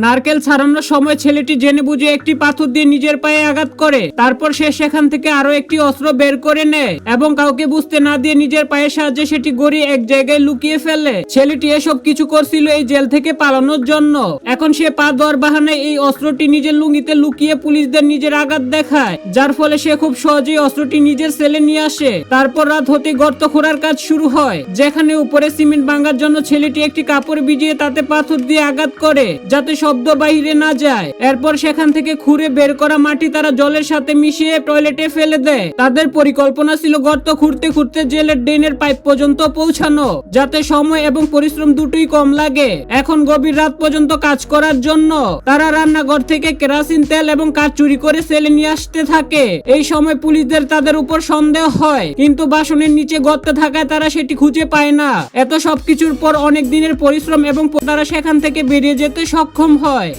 নারকেল ছাড়ানোর সময় ছেলেটি জেনে বুঝে একটি পাথর দিয়ে নিজের পায়ে আঘাত করে। তারপর সে সেখান থেকে আরো একটি অস্ত্র বের করে নেয় এবং কাউকে বুঝতে না দিয়ে নিজের পায়ের সাহায্যে সেটি গড়িয়ে এক জায়গায় লুকিয়ে ফেলে। ছেলেটি এসব কিছু করছিল এই জেল থেকে পালানোর জন্য। এখন সে পা দেওয়ার বাহানায় এই অস্ত্রটি নিজের লুঙ্গিতে লুকিয়ে পুলিশদের নিজের আঘাত দেখায়, যার ফলে সে খুব সহজেই অস্ত্রটি নিজের সেলে নিয়ে আসে। তারপর রাত হতে গর্ত খোঁড়ার কাজ শুরু হয়, যেখানে উপরে সিমেন্ট ভাঙার জন্য ছেলেটি একটি কাপড় ভিজিয়ে তাতে পাথর দিয়ে আঘাত করে যাতে শব্দ বাইরে না যায়। এরপর সেখান থেকে খুঁড়ে বের করা মাটি তারা জলের সাথে মিশিয়ে টয়লেটে ফেলে দেয়। তাদের পরিকল্পনা ছিল গর্ত খুঁড়তে খুঁড়তে জেলের ড্রেনের পাইপ পর্যন্ত পৌঁছানো, যাতে সময় এবং পরিশ্রম দুটোই কম লাগে। এখন গভীর রাত পর্যন্ত কাজ করার জন্য তারা রান্নাঘর থেকে কেরোসিন তেল এবং কাঠ চুরি করে সেলে নিয়ে আসতে থাকে। এই সময় পুলিশদের তাদের উপর সন্দেহ হয়, কিন্তু বাসনের নিচে গর্ত থাকায় তারা সেটি খুঁজে পায় না। এত সবকিছুর পর অনেক দিনের পরিশ্রম এবং তারা সেখান থেকে বেরিয়ে যেতে সক্ষম হয়।